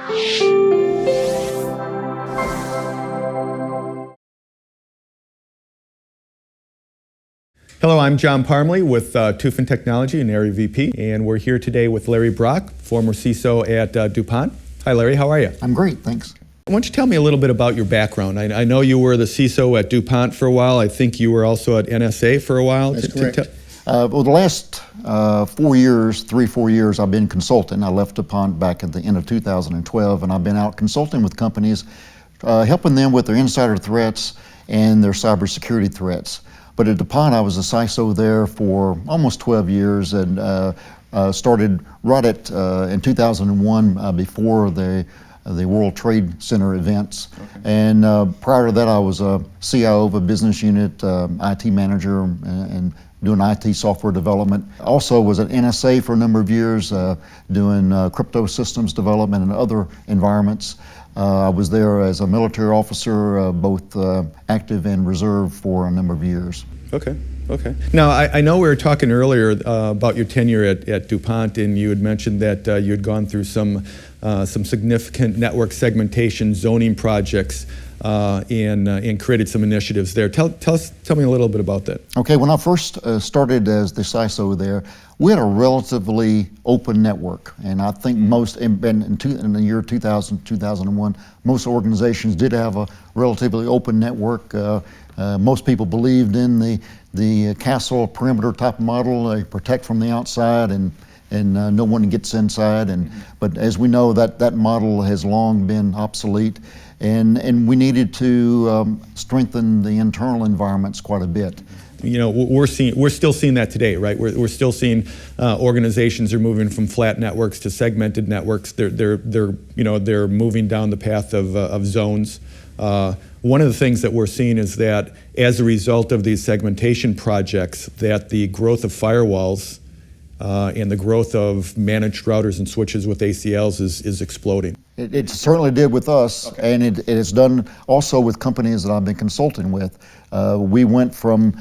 Hello, I'm John Parmley with Tufin Technology, an Area VP, and we're here today with Larry Brock, former CISO at DuPont. Hi, Larry. How are you? I'm great, thanks. Why don't you tell me a little bit about your background? I know you were the CISO at DuPont for a while. I think you were also at NSA for a while. That's correct. Well, the last 4 years, I've been consulting. I left DuPont back at the end of 2012, and I've been out consulting with companies, helping them with their insider threats and their cybersecurity threats. But at DuPont, I was a CISO there for almost 12 years and started right at in 2001 before the World Trade Center events. Okay. And prior to that, I was a CIO of a business unit, IT manager, and doing IT software development. Also was at NSA for a number of years, doing crypto systems development and other environments. I was there as a military officer, both active and reserve for a number of years. Okay. Now, I know we were talking earlier about your tenure at DuPont, and you had mentioned that you had gone through some significant network segmentation zoning projects and created some initiatives there. Tell me a little bit about that. Okay, when I first started as the CISO there, we had a relatively open network, and I think most, in the year 2000, 2001, most organizations did have a relatively open network. Most people believed in the castle perimeter type model, protect from the outside and no one gets inside. But as we know, that model has long been obsolete, and we needed to strengthen the internal environments quite a bit. You know, we're still seeing that today, right? We're still seeing organizations are moving from flat networks to segmented networks. They're moving down the path of zones. One of the things that we're seeing is that as a result of these segmentation projects, that the growth of firewalls and the growth of managed routers and switches with ACLs is exploding. It certainly did with us, okay. And it has done also with companies that I've been consulting with. We went from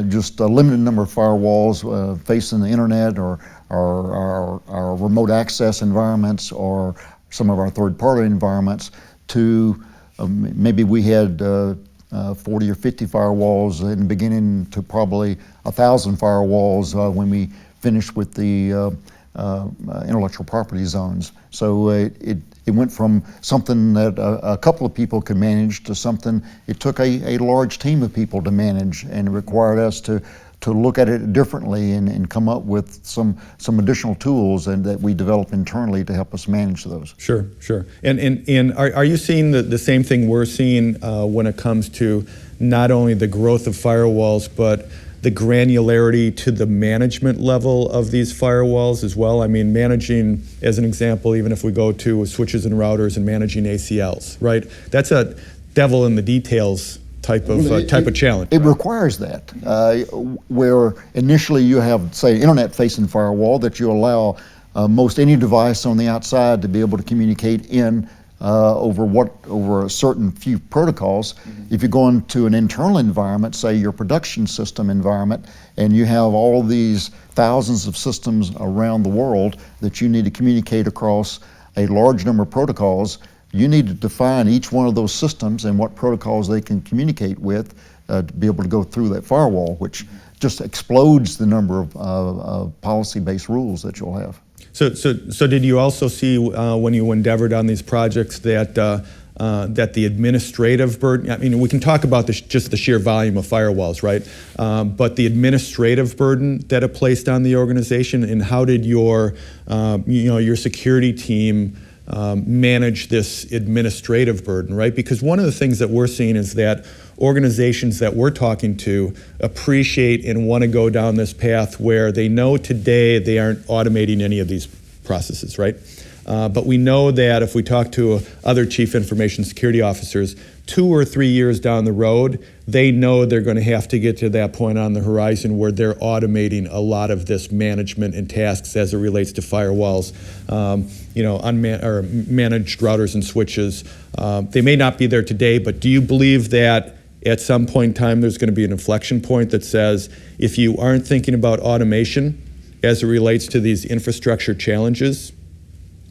just a limited number of firewalls facing the internet or our remote access environments or some of our third-party environments to maybe we had 40 or 50 firewalls in the beginning to probably 1,000 firewalls when we finished with the intellectual property zones. So it went from something that a couple of people could manage to something it took a large team of people to manage, and it required us to look at it differently and come up with some additional tools and that we develop internally to help us manage those. Sure. And are you seeing the same thing we're seeing when it comes to not only the growth of firewalls, but the granularity to the management level of these firewalls as well? I mean, managing, as an example, even if we go to switches and routers and managing ACLs, right? That's a devil in the details type of challenge. It requires that, where initially you have, say, internet-facing firewall that you allow most any device on the outside to be able to communicate in over a certain few protocols. Mm-hmm. If you go into an internal environment, say your production system environment, and you have all these thousands of systems around the world that you need to communicate across a large number of protocols, you need to define each one of those systems and what protocols they can communicate with to be able to go through that firewall, which just explodes the number of policy-based rules that you'll have. So did you also see when you endeavored on these projects that that the administrative burden, I mean, we can talk about just the sheer volume of firewalls, right? But the administrative burden that it placed on the organization, and how did your security team manage this administrative burden, right? Because one of the things that we're seeing is that organizations that we're talking to appreciate and want to go down this path where they know today they aren't automating any of these processes, right? But we know that if we talk to other chief information security officers, 2 or 3 years down the road, they know they're going to have to get to that point on the horizon where they're automating a lot of this management and tasks as it relates to firewalls, or managed routers and switches. They may not be there today, but do you believe that at some point in time there's going to be an inflection point that says if you aren't thinking about automation as it relates to these infrastructure challenges,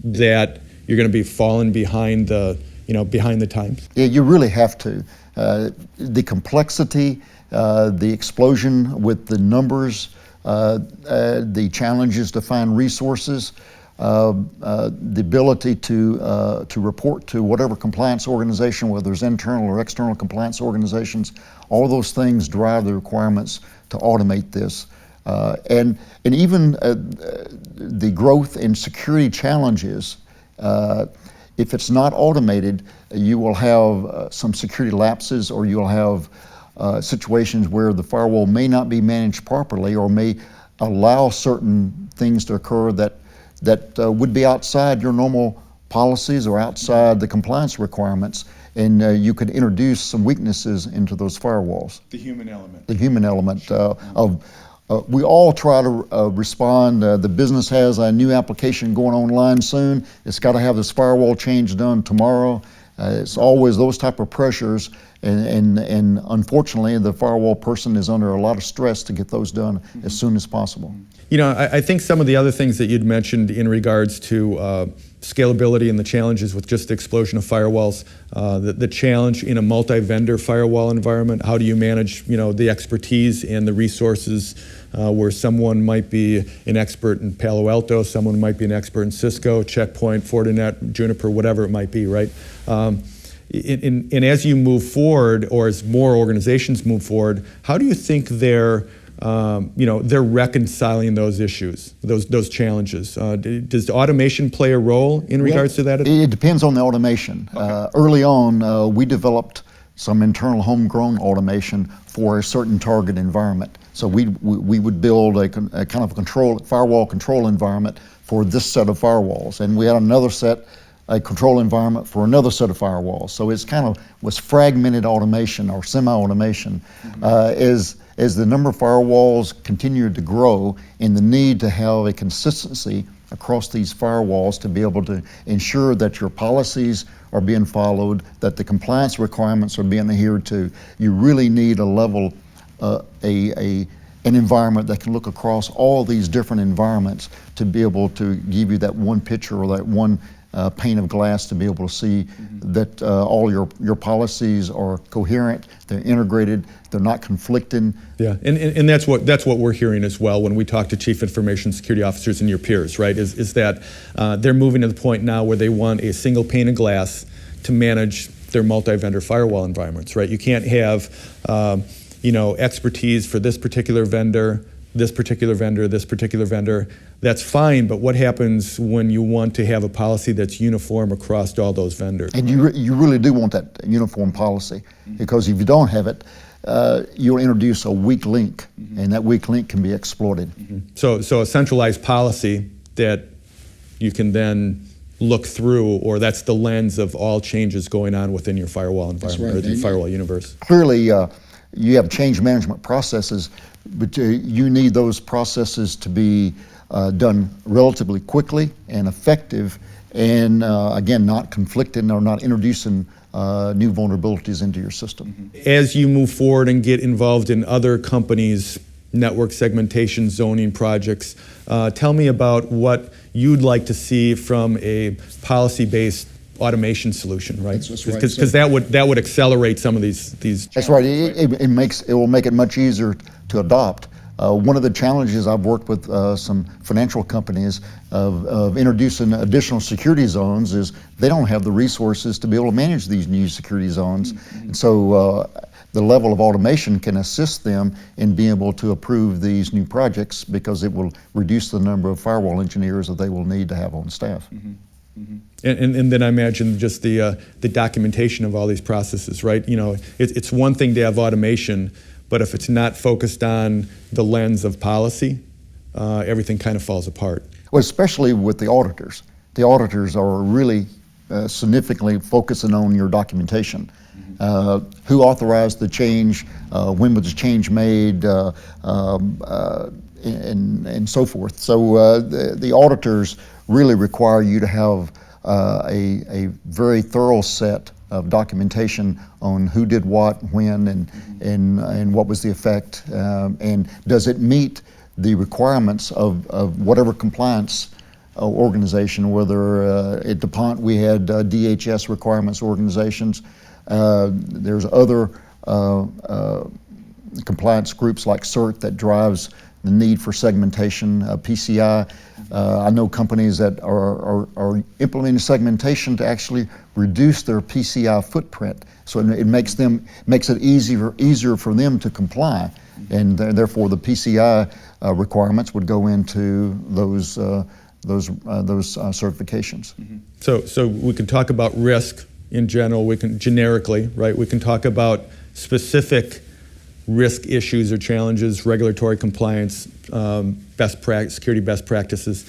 that you're going to be falling behind the times? Yeah, you really have to. The complexity, the explosion with the numbers, the challenges to find resources, the ability to report to whatever compliance organization, whether it's internal or external compliance organizations, all those things drive the requirements to automate this. And even the growth in security challenges, if it's not automated, you will have some security lapses, or you'll have situations where the firewall may not be managed properly, or may allow certain things to occur that would be outside your normal policies or outside the compliance requirements, and you could introduce some weaknesses into those firewalls. The human element. The human element we all try to respond. The business has a new application going online soon. It's got to have this firewall change done tomorrow. It's always those type of pressures, and unfortunately, the firewall person is under a lot of stress to get those done as soon as possible. You know, I think some of the other things that you'd mentioned in regards to scalability and the challenges with just the explosion of firewalls, the challenge in a multi-vendor firewall environment, how do you manage, the expertise and the resources where someone might be an expert in Palo Alto, someone might be an expert in Cisco, Checkpoint, Fortinet, Juniper, whatever it might be, right? And as you move forward, or as more organizations move forward, how do you think they're reconciling those issues, those challenges? Does automation play a role in regards to that? It depends on the automation. Okay. Early on, we developed some internal homegrown automation for a certain target environment. So we would build a kind of firewall control environment for this set of firewalls, and we had another set, a control environment for another set of firewalls. So it's was fragmented automation or semi-automation. As the number of firewalls continued to grow, and the need to have a consistency across these firewalls to be able to ensure that your policies are being followed, that the compliance requirements are being adhered to, you really need a level, an environment that can look across all these different environments to be able to give you that one picture, or that one pane of glass, to be able to see that all your policies are coherent, they're integrated, they're not conflicting. Yeah, and that's what we're hearing as well when we talk to chief information security officers and your peers, right? Is that they're moving to the point now where they want a single pane of glass to manage their multi-vendor firewall environments, right? You can't have expertise for this particular vendor, this particular vendor, this particular vendor. That's fine, but what happens when you want to have a policy that's uniform across all those vendors? And you really do want that uniform policy, because if you don't have it, you'll introduce a weak link, and that weak link can be exploited. So a centralized policy that you can then look through, or that's the lens of all changes going on within your firewall environment, or the firewall universe. Clearly, you have change management processes, but you need those processes to be done relatively quickly and effective, and again, not conflicting or not introducing new vulnerabilities into your system. As you move forward and get involved in other companies' network segmentation zoning projects, tell me about what you'd like to see from a policy-based automation solution, right? Because that would accelerate some of these. That's right. It will make it much easier to adopt. One of the challenges I've worked with some financial companies of introducing additional security zones is they don't have the resources to be able to manage these new security zones. And so the level of automation can assist them in being able to approve these new projects, because it will reduce the number of firewall engineers that they will need to have on staff. And then I imagine just the documentation of all these processes, right? It's one thing to have automation, but if it's not focused on the lens of policy, everything kind of falls apart. Well, especially with the auditors. The auditors are really significantly focusing on your documentation. Who authorized the change, when was the change made, and so forth. So the auditors really require you to have a very thorough set of documentation on who did what, when, and what was the effect, and does it meet the requirements of whatever compliance organization, whether at DuPont we had DHS requirements organizations. There's other compliance groups like CERT that drives the need for segmentation, PCI. I know companies that are implementing segmentation to actually reduce their PCI footprint. So it makes it easier for them to comply, and therefore the PCI requirements would go into those certifications. Mm-hmm. So we can talk about risk in general. We can generically, right? We can talk about specific risk issues or challenges, regulatory compliance, security best practices.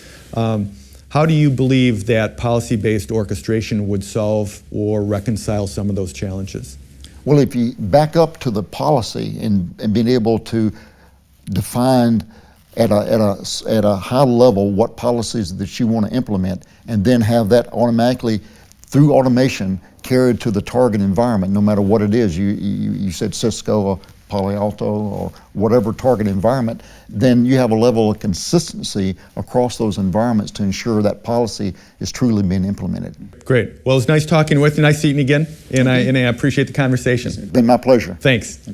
How do you believe that policy-based orchestration would solve or reconcile some of those challenges? Well, if you back up to the policy and being able to define at a high level what policies that you want to implement, and then have that automatically, through automation, carried to the target environment, no matter what it is. You said Cisco or Palo Alto or whatever target environment, then you have a level of consistency across those environments to ensure that policy is truly being implemented. Great. Well, it's nice talking with you. Nice seeing you again, and I appreciate the conversation. It's been my pleasure. Thanks.